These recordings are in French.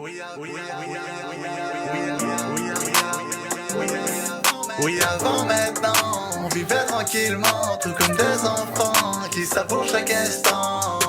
Oui, avant maintenant, on vivait tranquillement, tout comme des enfants qui savourent chaque instant.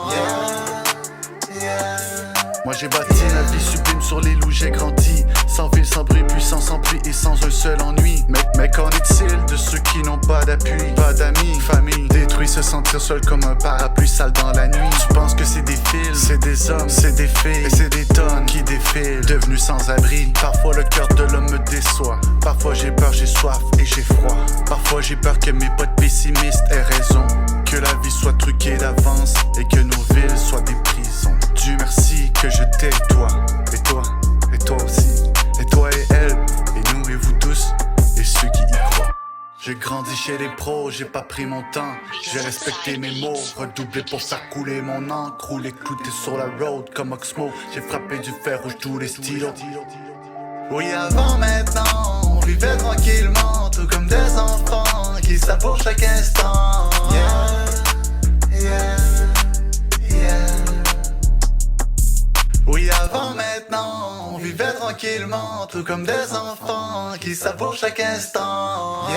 Moi j'ai bâti la vie sublime sur les loups, j'ai grandi. Sans ville, sans bruit, puissant, sans pluie et sans un seul ennui. Mais qu'en est-il de ceux qui n'ont pas d'appui, pas d'amis, famille? Détruit, se sentir seul comme un parapluie sale dans la nuit. Tu penses que c'est des fils, c'est des hommes, c'est des filles et c'est des tonnes qui défilent, devenus sans abri. Parfois le cœur de l'homme me déçoit. Parfois j'ai peur, j'ai soif et j'ai froid. Parfois j'ai peur que mes potes pessimistes aient raison, que la vie soit truquée d'avance et que nos villes soient des prisons. Dieu merci que je t'ai, toi, et toi, et toi aussi, et toi et elle, et nous et vous tous, et ceux qui y croient. J'ai grandi chez les pros, j'ai pas pris mon temps. J'ai respecté mes mots, redoublé pour faire couler mon encre. Roulé clouté sur la road comme Oxmo. J'ai frappé du fer rouge tous les stylos. Oui, avant maintenant, on vivait tranquillement, tout comme des enfants qui savourent chaque instant. Oui, avant maintenant, on vivait tranquillement, tout comme des enfants qui savourent chaque instant.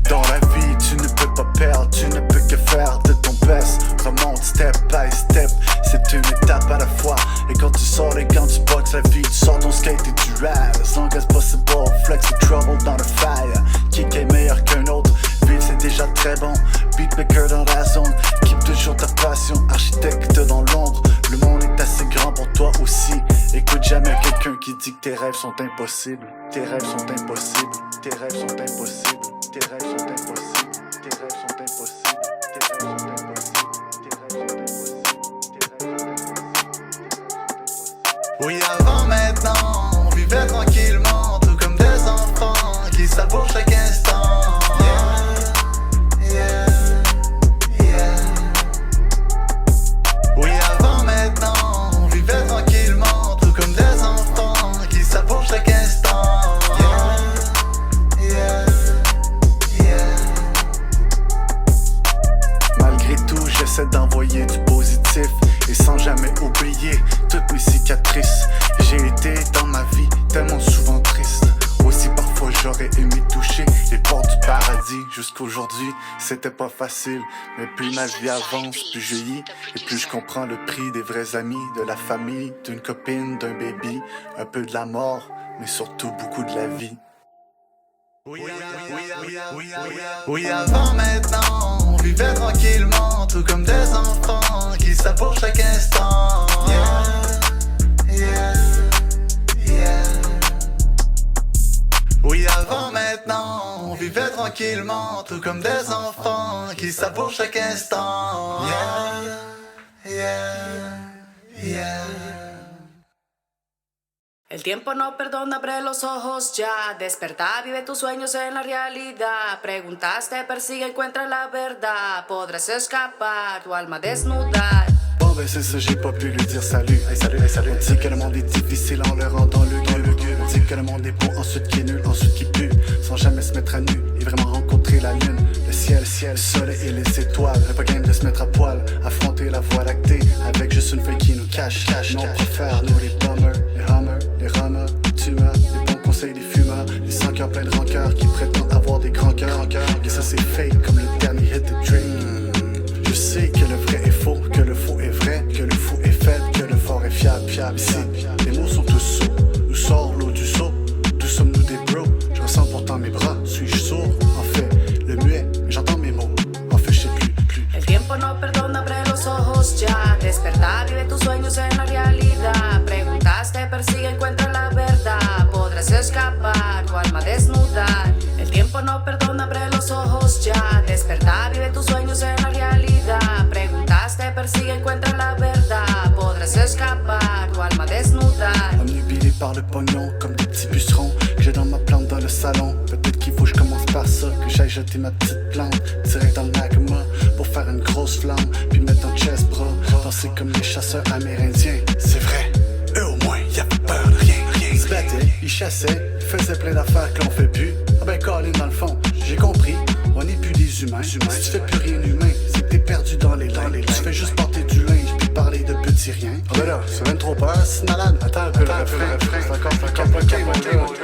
Dans la vie, tu ne peux pas perdre, tu ne peux que faire de ton best. Remonte step by step, c'est une étape à la fois. Et quand tu sors les gants, tu boxes la vie, tu sors ton skate et tu ride. As long as possible, flex the trouble dans le fire. Kick est meilleur qu'un autre, ville c'est déjà très bon. Beatmaker dans la zone, keep toujours ta passion. Architecte dans l'ombre, le monde est assez grand pour toi aussi. Écoute jamais quelqu'un qui dit que tes rêves sont impossibles. Tes rêves sont impossibles, tes rêves sont impossibles. Tes rêves sont impossibles, tes rêves sont impossibles, tes rêves sont impossibles, tes rêves sont impossibles. Oui, avant maintenant, on vivait tranquillement, tout comme des enfants qui savourent chaque instant. Oui, avant maintenant, on vivait tranquillement, tout comme des enfants qui savourent chaque instant. Malgré tout, j'essaie d'envoyer du positif et sans jamais oublier toutes mes cicatrices. J'ai été dans ma vie tellement souvent triste. Aussi parfois j'aurais aimé toucher les portes du paradis. Jusqu'aujourd'hui, c'était pas facile. Mais plus ma vie avance, plus je lis et plus je comprends le prix des vrais amis, de la famille, d'une copine, d'un baby. Un peu de la mort, mais surtout beaucoup de la vie. Oui, avant maintenant, on vivait tranquillement, tout comme des enfants qui savourent chaque instant. Oui, avant maintenant, on vivait tranquillement, tout comme des enfants qui savourent chaque instant. El tiempo no perdona, abre los ojos ya. Desperta, vive tus sueños en la realidad. Preguntas te persigue, encuentra la verdad. Podrás escapar, tu alma desnuda. Bon ben c'est ça, j'ai pas pu lui dire salut. Hey salut, hey salut. On dit que le monde est difficile en le rendant lugubre. On dit que le monde est beau, ensuite qui est nul, ensuite qui pue. Sans jamais se mettre à nu et vraiment rencontrer la lune. Le ciel, le soleil et les étoiles. Pas game de se mettre à poil, affronter la voie lactée. Avec juste une feuille qui nous cache. Non, on préfère nous les bummers, les hummers, les rummers, les tumeurs, les bons conseils des fumeurs. Les sans cœurs pleins de rancœur qui prétendent avoir des grands cœurs. Et ça c'est fake comme le dernier hit de Drake. Je sais que le vrai est faux, que le faux est vrai, que le fou est faible, que le fort est fiable. Ici, les mots sont tous sourds. Nous sort l'eau du seau. D'où sommes-nous des bros? Je ressens pourtant mes bras. Suis-je sourd? En fait, le muet, mais j'entends mes mots. En fait, je sais plus. El tiempo no perdona, abre los ojos ya. Desperta, vive tus sueños en la realidad. Preguntas te persigue, encuentra la verdad. Podrás escapar, tu alma desnuda. El tiempo no perdona, abre los ojos ya. Desperta, vive tus sueños en la realidad. Preguntas te persigue, encuentra la verdad. Podrás escapar, tu alma desnuda. Omnubilé par le pognon, comme des petits pucerons que j'ai dans ma plante dans le salon. Peut-être qu'il faut que je commence par ça, que j'aille jeter ma petite plante direct dans le magma pour faire une grosse flamme, puis mettre un chest bras. Danser comme les chasseurs amérindiens. C'est vrai, eux au moins y'avaient peur de rien. Ils se battaient, ils chassaient, ils faisaient plein d'affaires que l'on fait plus. Ah ben Colin, dans le fond, j'ai compris, on n'est plus des humains. Si tu fais plus rien d'humain, c'est que t'es perdu dans les lignes. Tu fais juste porter du linge puis parler de petits riens. Oh ben là, c'est même trop pas, c'est malade. Attends un peu le refrain. C'est encore,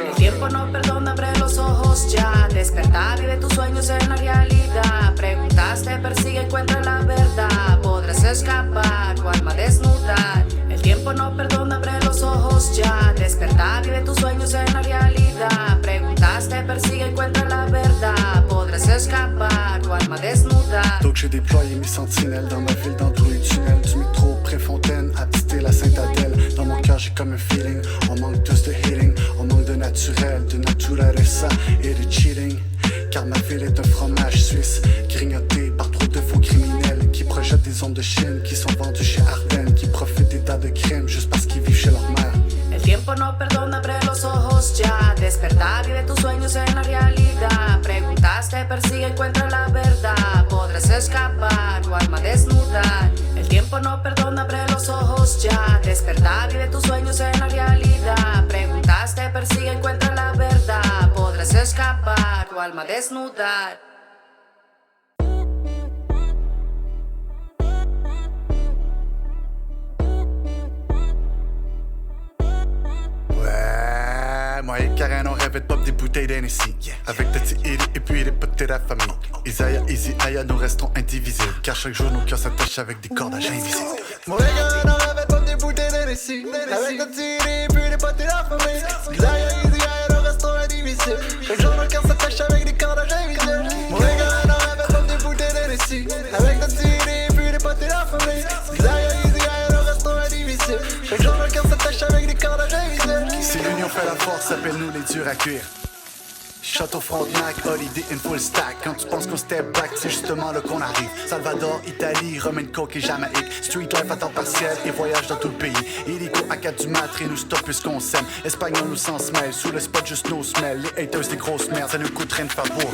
El tiempo no perdona, abre los ojos ya. Despertar, vive tus sueños en la realidad. Preguntas te persigue, encuentra la verdad. Podrás escapar, tu alma desnudar. El tiempo no perdona, abre los ojos ya. Despertar, vive tus sueños en la realidad. Preguntas te persigue, encuentra la verdad. Podrás escapar, tu alma desnudar. Donc j'ai déployé mes sentinelles dans ma ville, dans tous les tunnels du métro Préfontaine à Tité la Sainte-Adèle. Dans mon cœur j'ai comme un feeling, on manque tous de healing, on manque de naturel, de naturaleza et de cheating. Car ma ville est un fromage suisse, grignoté par trop de faux criminels qui projettent des ondes de Chine, qui sont vendus chez Ardennes, qui profitent des tas de crimes juste parce qu'ils vivent chez leur mère. El tiempo no perdona, abre los ojos ya. Despertar, vive tus sueños en la realidad. Preguntas te persigue, encuentra la verdad. Podrás escapar, tu alma desnudar. El tiempo no perdona, abre los ojos ya. Despertar, vive tus sueños en la realidad. Preguntas te persigue, encuentra la verdad. Podrás escapar, tu alma desnudar. Moi et Karen on rêvait de pop des bouteilles d'Hennessy avec Tati Iri et puis les potes de la famille. Isaiah, Easy, Aya, nous restons indivisibles car chaque jour nos cœurs s'attachent avec des cordages invisibles. Moi et Karen on rêvait de pop des bouteilles d'Hennessy avec Tati Iri et puis les potes de la famille. Isaiah, Easy, Aya, nous restons indivisibles. Chaque jour nos cœurs s'attachent avec des cordages invisibles. Moi et Karen on rêvait de pop des bouteilles d'Hennessy avec Tati Iri et puis les potes de la famille. Isaiah, Easy, Aya, nous restons indivisibles. Chaque jour nos cœurs s'attachent avec des cordages invisibles. Si l'union fait la force, appelle-nous les durs à cuire. Château Frontenac, Holiday in full stack. Quand tu penses qu'on step back, c'est justement là qu'on arrive. Salvador, Italie, Romain Coke et Jamaïque. Street life à temps partiel et voyage dans tout le pays. Illico à 4 du mat, et nous stop puisqu'on s'aime. Espagnol nous s'en se mêle, sous le spot juste nos semelles. Les haters des grosses merdes, ça nous coûte rien de faire beau.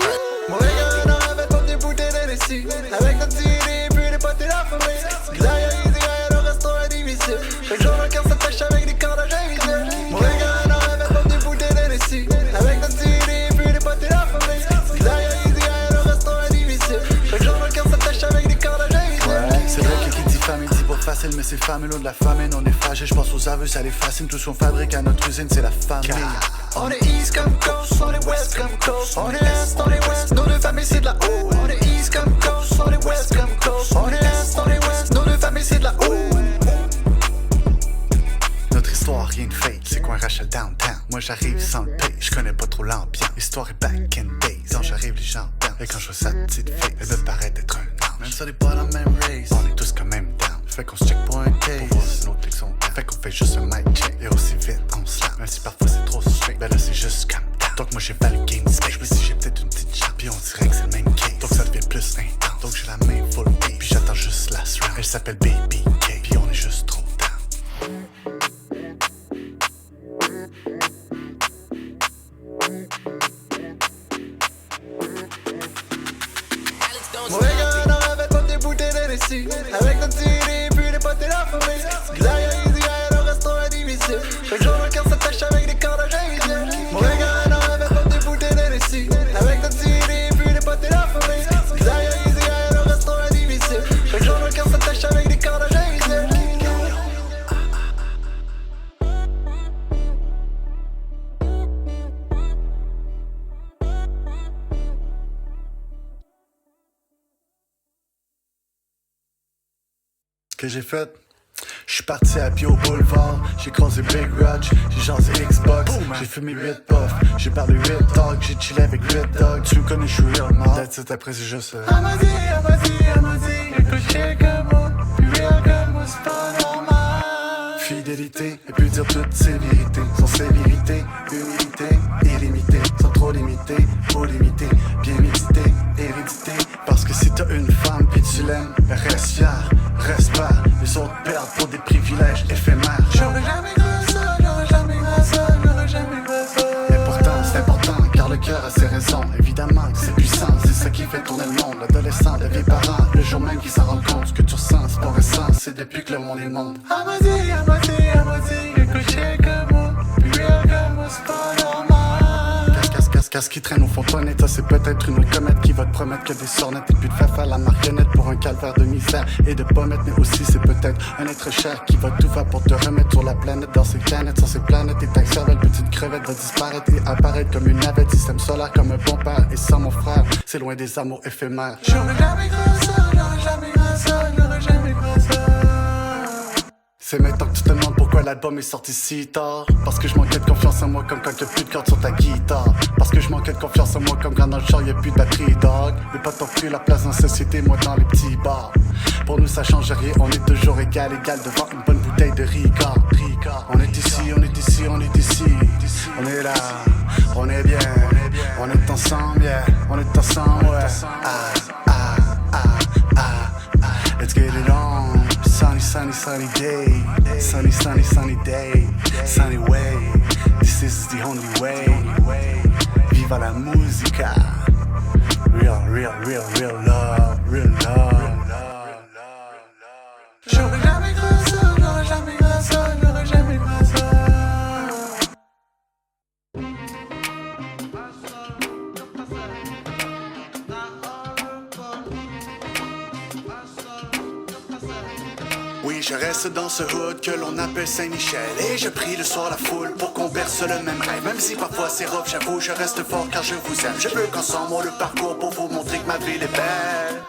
Mon gars, on avait pas des bouteilles d'Hennessy avec notre tiré, puis les potes et la famille. Zaya, easy, le restaurant indivisible. Chaque jour, le cœur s'attache avec des cordages invisibles. Mon gars, on avait pas des bouteilles d'Hennessy avec notre tiré, puis les potes et la famille. Zaya, easy, le restaurant indivisible. Chaque jour, le cœur s'attache avec des cordages invisibles. Ouais, c'est vrai que qui dit famille dit pas facile, mais c'est famille, l'eau de la famine. On est fragile, je pense aux aveux, ça les fascine. Tout ce qu'on fabrique à notre usine, c'est la famille. On est East comme Coast, on est West comme Coast. On est Est, on est West, nos deux familles c'est de la O. On est East comme Coast, on est West comme Coast. On est Est, on est West, nos deux familles c'est de la O. Notre histoire, rien de fake, c'est quoi un Rachel downtown? Moi j'arrive sans le pay, je connais pas trop l'ambiance. L'histoire est back in days, quand j'arrive les gens down. Et quand je vois sa petite fake, elle me paraît d'être un ange. Même ça n'est pas la même race, on est tous quand même down. Fait qu'on se check pour un case, pour voir si nos clics sont down. Fait qu'on fait juste un mic check, et aussi vite on se lance. Même si parfois c'est trop straight, ben là c'est juste comme down. Donc moi j'ai pas le game space, je me dis j'ai peut-être une petite chance. Puis on dirait que c'est le même case, donc ça devient plus intense. Donc j'ai la main full beat, puis j'attends juste la round. Elle s'appelle Baby K, puis on est juste trop down. Mon gars, on avait pas des bouteilles d'Hennessy avec notre tiré, puis les potes et la famille. Zaya, easy, le restaurant indivisible. Chaque jour, le cœur s'attache avec des cordages invisibles. Mon gars, on avait pas des bouteilles d'Hennessy avec notre tiré, puis les potes et la famille. Zaya, easy, le restaurant indivisible. Chaque jour, le cœur s'attache avec des cordages invisibles. Que j'ai fait, je suis parti à pied au boulevard, j'ai croisé Big Rog, j'ai jasé Xbox, j'ai fumé 8 puffs, j'ai parlé 8 dogs, j'ai chillé avec 8 dogs, tu me connais, je suis real mort. That's it, après c'est juste elle m'a dit, écoute chier comme moi, puis real comme moi, c'est pas normal. Fidélité, et puis dire toutes ses vérités, sans sévérité, humilité, illimitée, sans trop limiter, ou limiter, bien méditer, hérédité. Parce que si t'as une femme pis tu l'aimes, ben reste fier, reste pas, les autres perdent pour des privilèges éphémères. J'aurais jamais cru ça, j'aurais jamais cru ça, j'aurais jamais cru ça. Mais pourtant c'est important, car le cœur a ses raisons. Évidemment que c'est puissant, c'est ça qui fait tourner le monde. L'adolescent devient parent, le jour même qu'il s'en rend compte. Ce que tu ressens, c'est pas récent, c'est depuis que le monde est le monde. Elle m'a dit, écoute chier comme moi, puis real comme moi, c'est pas normal. Car ce qui traîne au fond de ton état, c'est peut-être une comète qui va te promettre que des sornettes et puis te faire faire la marionnette pour un calvaire de misère et de pommettes. Mais aussi c'est peut-être un être cher qui va tout faire pour te remettre sur la planète, dans ces planètes, sur ces planètes. Et ta cervelle, petite crevette, va disparaître et apparaître comme une navette, système solaire comme un bon père. Et sans mon frère, c'est loin des amours éphémères. J'aurais jamais cru ça, j'aurais jamais cru ça, j'aurais jamais cru ça. C'est maintenant que tu te demandes pourquoi l'album est sorti si tard. Parce que je manquais de confiance en moi comme quand y'a plus de cordes sur ta guitare. Parce que je manquais de confiance en moi comme quand dans le char y'a plus de batterie, dog. Mais pas tant pris la place dans la société, moi dans les petits bars. Pour nous ça change rien, on est toujours égal devant une bonne bouteille de Ricard. On est ici, on est ici, on est ici. On est là, on est bien, on est ensemble, yeah. On est ensemble, ouais. Let's get it on. Sunny, sunny, sunny day. Sunny, sunny, sunny day. Sunny way. This is the only way. Viva la musica. Real, real, real, real love. Real love. J'aurais jamais cru ça, j'aurais jamais cru ça, j'aurais jamais cru ça. Oui, je reste dans ce hood que l'on appelle Saint-Michel. Et je prie le soir la foule pour qu'on berce le même rêve. Même si parfois c'est rough, j'avoue, je reste fort car je vous aime. Je veux qu'ensemble on le parcours pour vous montrer que ma ville est belle.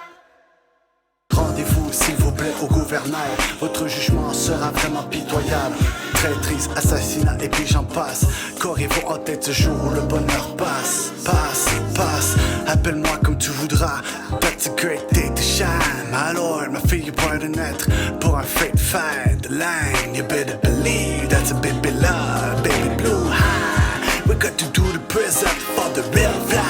Rendez-vous s'il vous plaît au gouverneur. Votre jugement sera vraiment pitoyable. Traîtrise, assassinat et puis j'en passe. Correz-vous en tête ce jour où le bonheur passe. Passe, passe, appelle-moi comme tu voudras. That's a great day to shine. My lord, ma fille est point de naître pour un fake fight. The line, you better believe that's a baby love, baby blue high. We got to do the present for the real fly.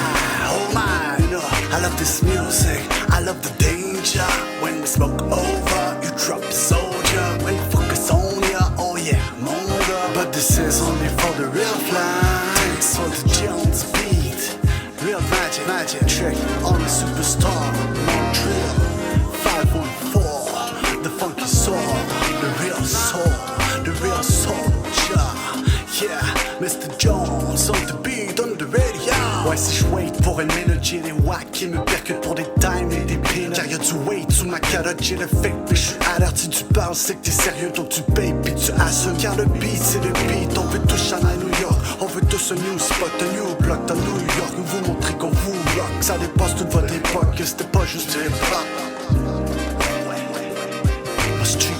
Oh my, you know, I love this music, I love the danger. When we smoke over, you drop a soldier. When you focus on ya, oh yeah, monger. But this is only for the real fly. Thanks for the Jones beat. Real magic, magic trick on the superstar. Montreal, 514. The funky soul, the real soldier. Yeah, Mr. Jones on the beat, on the radio. Ouais, si je wait pour une mélodie, les wack qui me percutent pour des times et des pins. Car y'a du weight sous ma calotte, j'ai le fake, mais j'suis alerte. Si tu parles, c'est que t'es sérieux, donc tu payes, puis tu assumes. Car le beat, c'est le beat, on veut tous aller à New York. On veut tous un new spot, un new block dans New York. Nous vous montrer qu'on vous rock, ça dépasse toute votre époque, que c'était pas juste du hip-hop.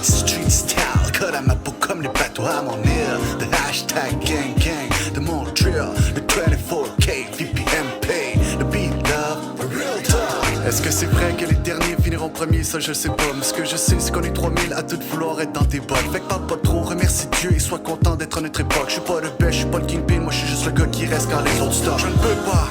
Street style, cut à ma peau comme les bateaux à mon île. The hashtag gang gang, the Montreal, the 24K, VPMP, the beat love, the real talk. Est-ce que c'est vrai que les derniers finiront premiers? Ça je sais pas, mais ce que je sais c'est qu'on est 3000 à tout vouloir être dans tes bottes. Fait que parle pas trop, remercie Dieu et sois content d'être à notre époque. J'suis pas le best, j'suis pas le kingpin, moi j'suis juste le gars qui reste quand les autres stoppent. Je ne peux pas,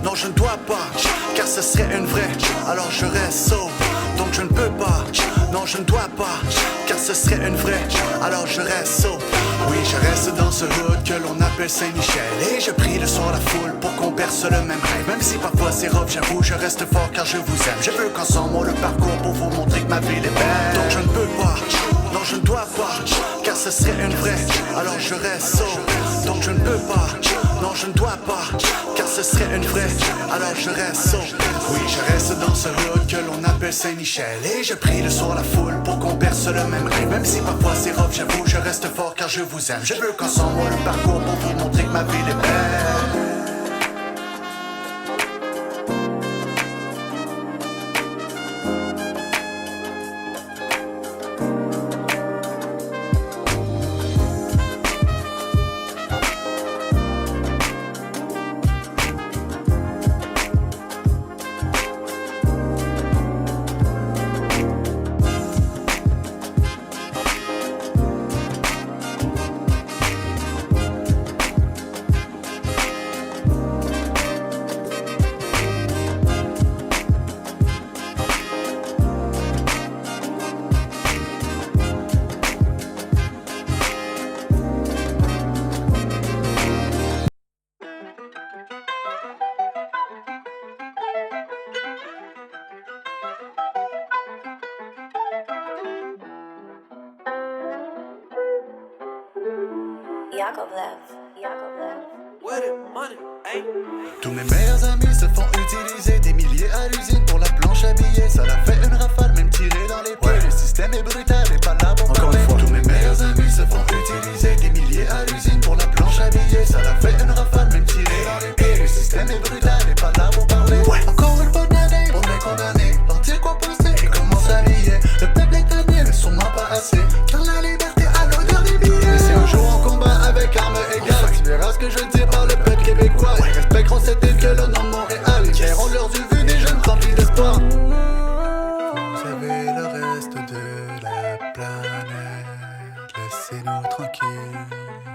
non je ne dois pas, car ce serait une vraie, alors je reste sauve. Donc je ne peux pas, non je ne dois pas, car ce serait une vraie, alors je reste sauve. Oui, je reste dans ce hood que l'on appelle Saint-Michel. Et je prie le soir la foule pour qu'on berce le même rêve. Même si parfois c'est rough, j'avoue, je reste fort car je vous aime. Je veux qu'ensemble on le parcours pour vous montrer que ma ville est belle. Donc je ne peux pas, non je ne dois pas, car ce serait une vraie, alors je reste sauve. Donc je ne peux pas, non je ne dois pas, car ce serait une vraie, alors je reste sauve. Oui, je reste dans ce hood que l'on appelle Saint-Michel. Et je prie le soir la foule pour qu'on berce le même rêve. Même si parfois c'est rough, j'avoue, je reste fort car je vous aime. Je veux qu'ensemble on le parcours pour vous montrer que ma ville est belle. Yakovlev. With it, money. Tous mes meilleurs amis se font utiliser, des milliers à l'usine pour la planche à billets. Ça la fait une rafale, même tirée dans les pieds. Le système est brutal et pas là pour parler. Tous mes meilleurs amis se font utiliser, des milliers à l'usine pour la planche à billets. Ça la fait une rafale, même tirée dans les pieds. Le système est brutal et pas là pour parler. Encore une bonne année pour les condamnés. Leur dire quoi penser et comment s'habiller. Le peuple est tanné, mais sûrement pas assez. Car la liberté a l'odeur des billets. Mais si un jour on combat avec armes égales, tu verras ce que je dis par le peuple québécois. Ils respecteront cette île que le nom de Montréal. Ils verront leurs yeux vus des jeunes remplis d'espoir. Vous savez le reste de la planète. Laissez-nous tranquilles,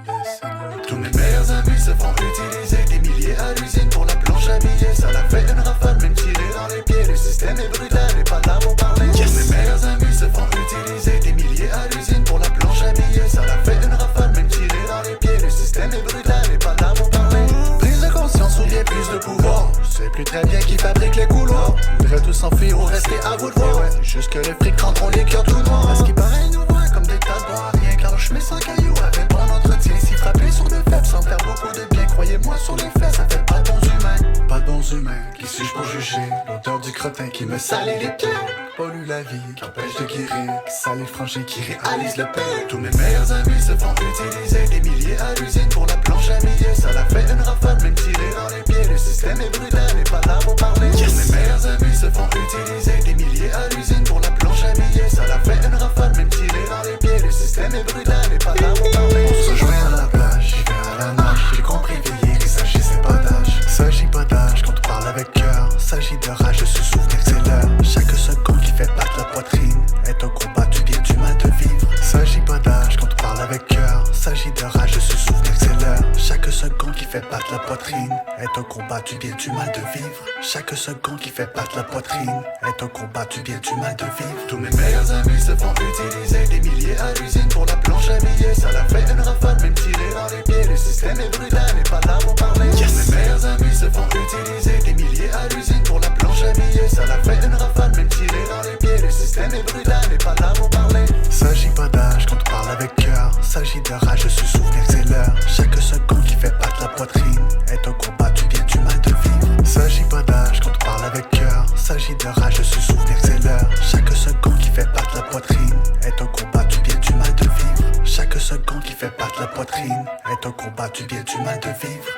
laissez-nous. Tous mes meilleurs amis se font utiliser, des milliers à l'usine pour la planche à billets. Ça la fait une rafale, même tirée dans les pieds. Le système est brutal et pas là pour parler. Tous mes meilleurs amis se font utiliser, des milliers à l'usine pour la planche à billets. Ça la fait une rafale, même tirée dans les pieds. Le système est brutal et pas là pour parler. Prise de conscience ou bien plus de pouvoir. Je sais plus très bien qui fabrique les couloirs. Voudrait tous s'enfuir ou rester à vous de voir. C'est juste que les frics rendront les cœurs tout noirs. Parce qu'il paraît nous voient comme des tas de bons à rien. Car leur chemin sans cailloux avec bon entretien. Si frapper sur de faibles sans faire beaucoup de bien. Croyez-moi sur les faits, ça fait pas de bons humains. Pas de bons humains, qui suis-je pour juger? L'odeur du crottin qui me salit les pieds. Pollue la vie, qui empêche de guérir. Qui salit le frangin, qui réalise le père. Tous mes meilleurs amis se font utiliser, des milliers à l'usine pour la planche à billets. Ça la fait une rafale, même tirée dans les pieds. Le système est brutal et pas là pour parler. Tous mes meilleurs amis se font utiliser, des milliers à l'usine pour la planche à billets. Ça la fait une rafale, même tirée dans les pieds. Le système est brutal et pas là pour parler. On se rejoint à la plage, j'y vais à la nage. J'ai compris veiller, il s'agissait pas d'âge. S'agit pas d'âge quand on parle avec cœur. S'agit de rage, de se souvenir que c'est l'heure. Chaque seconde qui fait battre la poitrine est un combat du bien du mal de vivre. S'agit pas d'âge quand on parle avec cœur. S'agit de rage, de se souvenir que c'est l'heure. Chaque seconde qui fait battre la poitrine est un combat du bien du mal de vivre. Chaque seconde qui fait battre la poitrine est un combat du bien du mal de vivre. Tous mes meilleurs amis se font utiliser, des milliers à l'usine pour la planche à billets. Ça la fait une rafale, même tirée dans les pieds. Le système est brutal et pas là pour parler. Mes meilleurs amis se font utiliser, des milliers à l'usine pour la planche à billets. Ça la fait une rafale, même tirée dans les pieds. Le système est brutal et pas là pour parler. S'agit pas d'âge quand on parle avec cœur. S'agit de rage, de se souvenir que c'est l'heure. Chaque seconde qui fait battre la poitrine est un combat du bien du mal de vivre. S'agit pas d'âge quand on parle avec cœur. S'agit de rage, de se souvenir que c'est l'heure. Chaque seconde qui fait battre la poitrine est un combat du bien du mal de vivre. Chaque seconde qui fait battre la poitrine est un combat du bien du mal de vivre.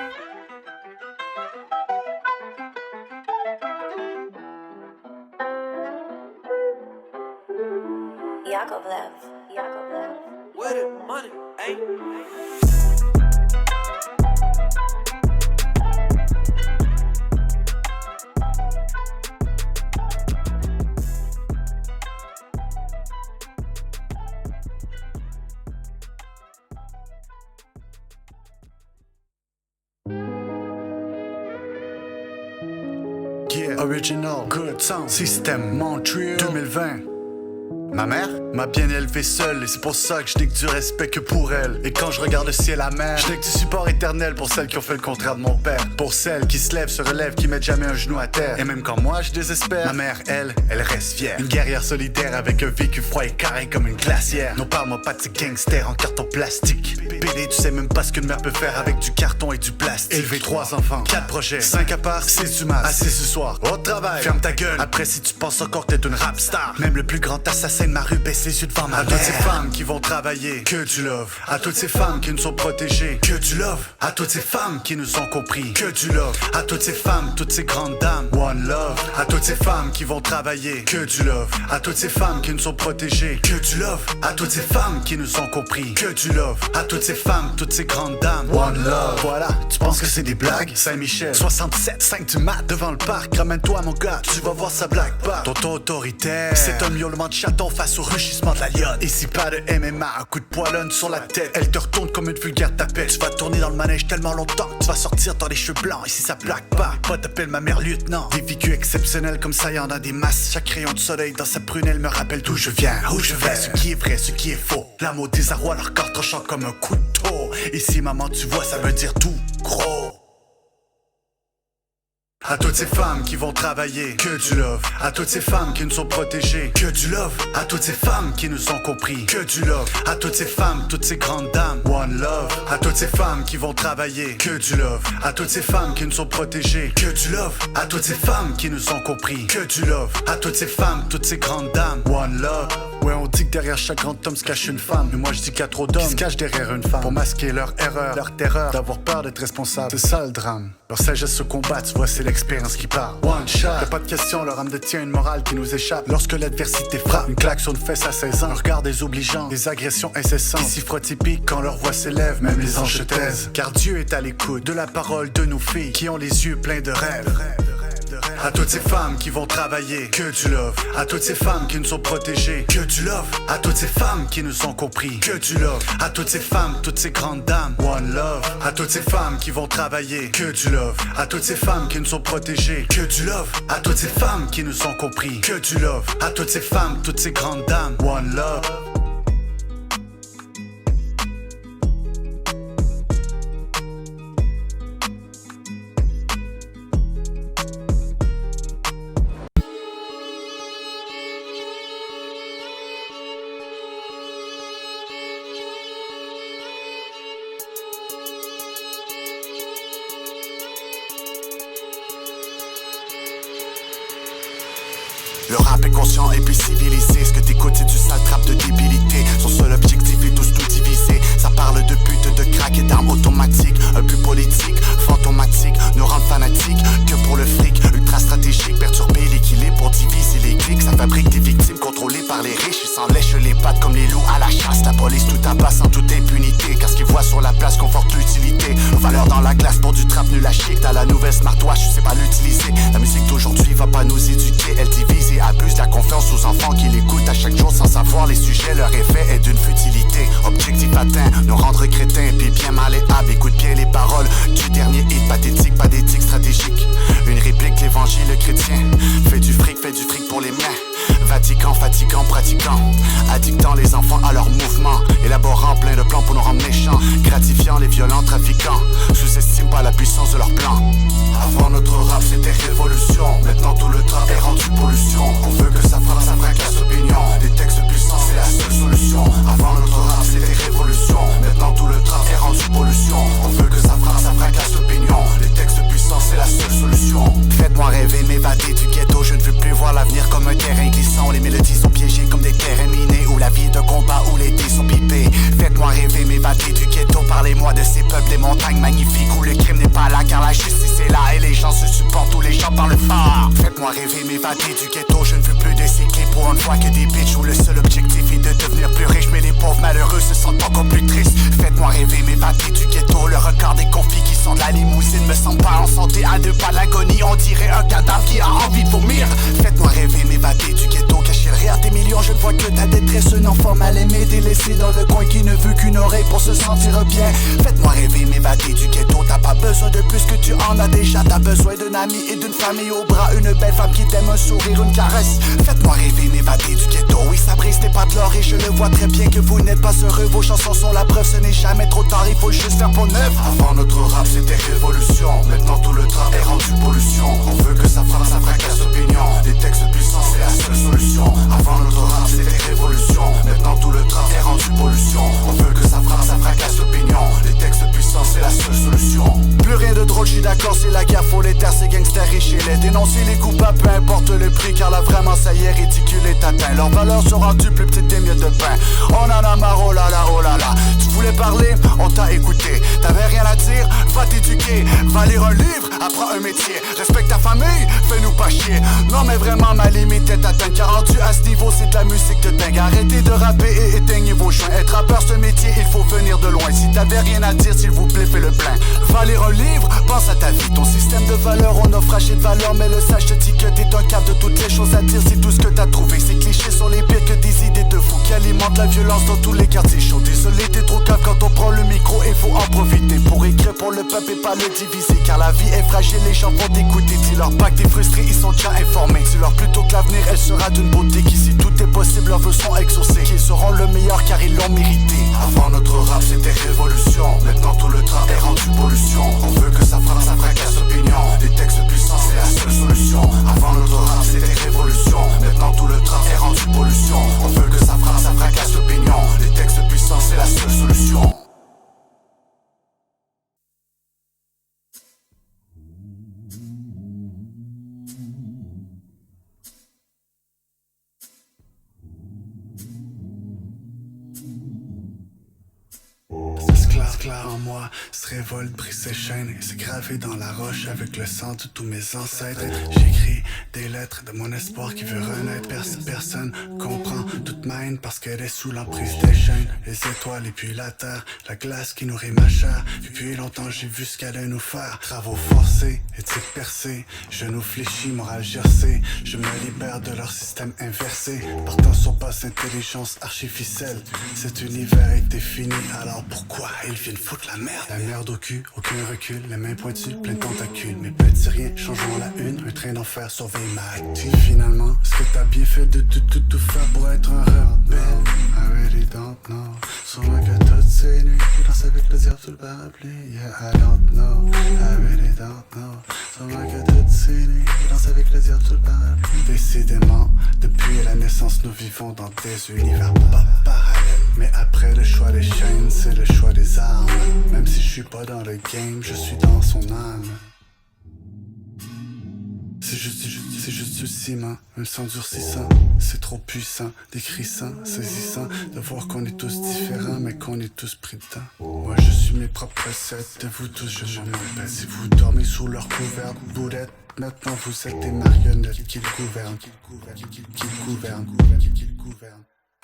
Yakovlev. Where the money, ayy? Yeah, original, good sound, système, Montreal, 2020. Ma mère m'a bien élevé seule et c'est pour ça que je n'ai que du respect que pour elle. Et quand je regarde le ciel à mer, je n'ai que du support éternel pour celles qui ont fait le contraire de mon père. Pour celles qui se lèvent, se relèvent, qui mettent jamais un genou à terre. Et même quand moi je désespère, ma mère, elle reste fière. Une guerrière solidaire avec un vécu froid et carré comme une glacière. Non, parle-moi pas de ces gangsters en carton plastique. Pédé, tu sais même pas ce qu'une mère peut faire avec du carton et du plastique. Élever 3 enfants, 4 projets, 5 à part, 6 du mat. Assez ce soir, au travail, ferme ta gueule. Après si tu penses encore que t'es une rap star, même le plus grand assassin de ma rue baisse les yeux devant ma mère. À toutes ces femmes qui vont travailler, que du love. À toutes ces femmes qui nous sont protégées, que du love. À toutes ces femmes qui nous ont compris, que du love. À toutes ces femmes, toutes ces grandes dames, one love. À toutes ces femmes qui vont travailler, que du love. À toutes ces femmes qui nous sont protégées, que du love. À toutes ces femmes qui nous ont compris, que du love. À toutes ces femmes, toutes ces grandes dames, one love. Voilà, tu penses que c'est des blagues? Saint-Michel, 67, 5 du mat devant le parc. Ramène-toi mon gars, tu vas voir sa blague pas. Tonton autoritaire, c'est un miaulement de chaton face au rugissement de la lionne. Ici pas de MMA, un coup de poilonne sur la tête. Elle te retourne comme une vulgaire tapette. Tu vas tourner dans le manège tellement longtemps que tu vas sortir dans les cheveux blancs. Ici ça plaque pas t'appelle ma mère lieutenant. Des vécus exceptionnels comme ça y'en a des masses. Chaque rayon de soleil dans sa prunelle me rappelle d'où je viens, où je vais. Ce qui est vrai, ce qui est faux. L'amour désarroi, leur corps tranchant comme un couteau. Ici maman tu vois ça veut dire tout gros. À toutes ces femmes qui vont travailler, que du love. À toutes ces femmes qui nous sont protégées, que du love. À toutes ces femmes qui nous ont compris, que du love. À toutes ces femmes, toutes ces grandes dames, one love. À toutes ces femmes qui vont travailler, que du love. À toutes ces femmes qui nous sont protégées, que du love. À toutes ces femmes qui nous ont compris, que du love. À toutes ces femmes, toutes ces grandes dames, one love. Ouais, on dit que derrière chaque grand homme se cache une femme. Mais moi je dis qu'il y a trop d'hommes qui se cachent derrière une femme pour masquer leur erreur, leur terreur, d'avoir peur d'être responsable. C'est ça le drame. Leur sagesse se combat, tu vois, c'est l'expérience qui parle. One shot, y'a pas de question, leur âme détient une morale qui nous échappe. Lorsque l'adversité frappe, une claque sur une fesse à 16 ans, un regard désobligeant, des agressions incessantes, des siffrets typiques quand leur voix s'élève, même les anges se taisent. Car Dieu est à l'écoute de la parole de nos filles qui ont les yeux pleins de rêves. À toutes ces femmes qui vont travailler, que du love. À toutes ces femmes qui nous sont protégées, que du love. À toutes ces femmes qui nous ont compris, que du love. À toutes ces femmes, toutes ces grandes dames, one love. À toutes ces femmes qui vont travailler, que du love. À toutes ces femmes qui nous sont protégées, que du love. À toutes ces femmes qui nous ont compris, que du love. À toutes ces femmes, toutes ces grandes dames, one love. Le rap est conscient et puis civilisé. Ce que t'écoutes c'est du sale trap de débilité. Son seul objectif est tous tout diviser. Ça parle de pute, de crack et d'armes automatiques. Un but politique, fantomatique, nous rend fanatiques que pour le fric. Ultra stratégique, perturber l'équilibre pour diviser les clics. Ça fabrique des victimes contrôlées par les riches. Ils s'en lèchent les pattes comme les loups à la chasse. La police tout abat sans toute impunité. Car ce qu'ils voient sur la place conforte l'utilité. Valeur dans la glace pour du trap nul à chic. T'as la nouvelle smartwatch, tu sais pas l'utiliser. La musique d'aujourd'hui va pas nous éduquer. Elle divise et abuse de la confiance aux enfants qui l'écoutent à chaque jour sans savoir les sujets. Leur effet est d'une futilité. Objectif atteint, nous rendre crétins puis bien malléables. Écoute bien les paroles du dernier hit pathétique, pas d'éthique stratégique. Une réplique, l'évangile chrétien. Fais du fric pour les miens. Vatican, fatigant, pratiquant, addictant les enfants à leurs mouvements, élaborant plein de plans pour nous rendre méchants, gratifiant les violents trafiquants, sous-estime pas la puissance de leurs plans. Avant notre rap c'était révolution, maintenant tout le trap est rendu pollution. On veut que ça frappe, ça fracasse opinion, des textes puissants c'est la seule solution. Avant notre rap c'était révolution, maintenant tout le trap est rendu pollution. On veut que ça frappe, ça fracasse opinion, des textes puissants c'est la seule solution. Faites-moi rêver, m'évader du ghetto, je ne veux plus voir l'avenir comme un terrain glissant. Les mélodies sont piégées comme des terrains minés, où la vie est un combat, où les dés sont pipés. Faites-moi rêver, m'évader du ghetto, parlez-moi de ces peuples, des montagnes magnifiques où le crime n'est pas là car la justice est là et les gens se supportent, où les gens parlent fort. Faites-moi rêver, m'évader du ghetto, je ne veux plus de ces clips pour une fois que des bitches où le seul objectif est de devenir plus riche, mais les pauvres malheureux se sentent encore plus tristes. Faites-moi rêver, m'évader du ghetto, le record des conflits qui sont de la limousine me semble pas en santé, à 2 pas de l'agonie, on dirait un cadavre qui a envie de vomir. Faites-moi rêver, m'évader du ghetto, cacher le rire des millions, je ne vois que ta détresse, un enfant mal aimé, délaissé dans le coin qui ne veut qu'une oreille pour se sentir bien. Faites-moi rêver, m'évader du ghetto, t'as pas besoin de plus que tu en as déjà, t'as besoin d'un ami et d'une famille au bras, une belle femme qui t'aime, un sourire, une caresse. Faites-moi rêver, m'évader du ghetto, oui ça brise tes pas de l'or et je le vois très bien que vous n'êtes pas heureux, vos chansons sont la preuve, ce n'est jamais trop tard, il faut juste faire pour neuf. Avant notre rap c'était révolution, maintenant tout le trap est rendu pollution. On veut que ça frappe, ça fracasse opinion, des textes puissants c'est la seule solution. Avant notre rap c'était révolution, maintenant tout le trap est rendu pollution. On veut que ça frappe, ça fracasse opinion, les textes puissants c'est la seule solution. Plus rien de drôle, je suis d'accord, c'est la guerre, faut les taire, c'est gangsters riches et les dénoncer les coupables, peu importe le prix, car là vraiment ça y est, ridicule est atteint. Leurs valeurs sont rendues plus petites des miettes de pain. On en a marre, oh là là, oh là là. Tu voulais parler, on t'a écouté. T'avais rien à dire, va t'éduquer, va lire un livre, apprends un métier. Respecte ta famille, fais-nous pas chier. Non mais vraiment ma limite est atteinte, car rendu à ce niveau c'est de la musique de dingue. Arrêtez de rapper et éteignez vos joints. Être rappeur ce métier, il faut venir de loin. Si t'avais rien à dire, s'il vous plaît, fais le plein. Va lire un livre, pense à ta vie. Ton système de valeurs, on offre acheté de valeur, mais le sage te dit que t'es un cap de toutes les choses à dire. Si tout ce que t'as trouvé, c'est clichés sont les pires que des idées de fous qui alimentent de la violence dans tous les quartiers chauds. Désolé t'es trop cave quand on prend le micro et faut en profiter pour écrire pour le peuple et pas le diviser. Car la vie est fragile, les gens vont t'écouter. Dis-leur pas que t'es frustré, ils sont déjà informés. Dis-leur plutôt que l'avenir elle sera d'une beauté. Qu'ici tout est possible, leurs vœux seront exaucés. Qu'ils seront le meilleur car ils l'ont mérité. Avant notre rap c'était révolution. Maintenant tout le train est rendu pollution. On veut que ça fracasse opinion. Des textes puissants c'est la seule solution. Avant notre rap c'était révolution. Maintenant tout le train est rendu pollution. On veut que ça fracasse opinion. Des textes puissants c'est la seule solution. L'esclave en moi se révolte, brise ses chaînes et s'est gravé dans la roche avec le sang de tous mes ancêtres. J'écris des lettres de mon espoir qui veut renaître. Personne comprend toute ma haine parce qu'elle est sous l'emprise des chaînes. Les étoiles et puis la terre, la glace qui nourrit ma chair. Depuis longtemps j'ai vu ce qu'elle allait nous faire. Travaux forcés, éthique percée, genoux fléchis, morale gercée. Je me libère de leur système inversé. Partant sur basse intelligence artificielle. Cet univers était fini, alors pourquoi ils viennent foutre la merde? La merde au cul, aucun recul, les mains pointues, plein de tentacules. Mes petits riens changeront la une, un train d'enfer surveille ma active. Finalement, est-ce que t'as bien fait de tout faire pour être un rebelle? I really don't know. Sûrement que toutes ces nuits, je danse avec le diable sous le parapluie. Yeah, I don't know. I really don't know. Sûrement que toutes ces nuits, je danse avec le diable sous le parapluie. Décidément, depuis la naissance, nous vivons dans des univers pas parallèles. Mais après le choix des chaînes, c'est le choix des armes. Même si je suis pas dans le game, je suis dans son âme. C'est juste du ciment, un sang durcissant. C'est trop puissant, décrissant, saisissant. De voir qu'on est tous différents, mais qu'on est tous pris dedans. Moi je suis mes propres recettes, de vous tous je m'en répète. Si vous dormez sous leur couvert de boulettes, maintenant vous êtes des marionnettes qui le gouvernent.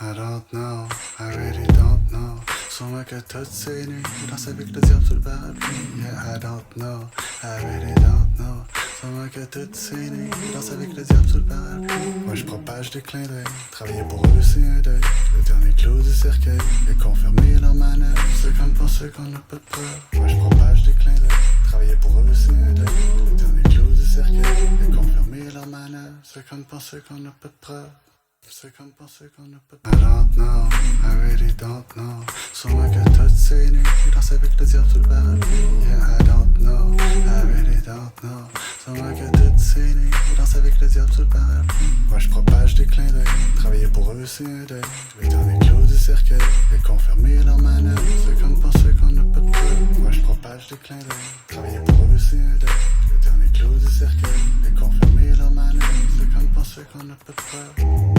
I don't know, I really don't know. Sûrement que toutes ces nuits, je danse avec le diable sous le parapluie. Yeah, I don't know, I really don't know. Sûrement que toutes ces nuits, je danse avec le diable sous le parapluie. Moi je propage des clins d'œil, travailler pour eux c'est un deuil. Le dernier clou du cercueil, et confirmer leur manœuvre. C'est comme pour ceux qu'on n'a pas de preuve. Moi je propage des clins d'œil, travailler pour eux c'est un deuil. Le dernier clou du cercueil, et confirmer leur manœuvre. C'est comme pour ceux qu'on n'a pas de preuve. C'est comme pour ceux qu'on n'a pas de... I don't know, I really don't know. Sûrement que toutes ces nuits, je danse avec le diable sous le parapluie. Yeah, I don't know, I really don't know. Sûrement que toutes ces nuits, je danse avec le diable sous le parapluie. Moi je propage des clins d'œil, travailler pour eux c'est un deuil. Le dernier clou du cercueil, et confirmer leur manœuvre. C'est comme pour ceux qu'on n'a pas de preuve. Moi je propage des clins d'œil, travailler pour eux c'est un deuil. Le dernier clou du cercueil, et confirmer leur manœuvre. C'est comme pour ceux qu'on n'a pas de preuve.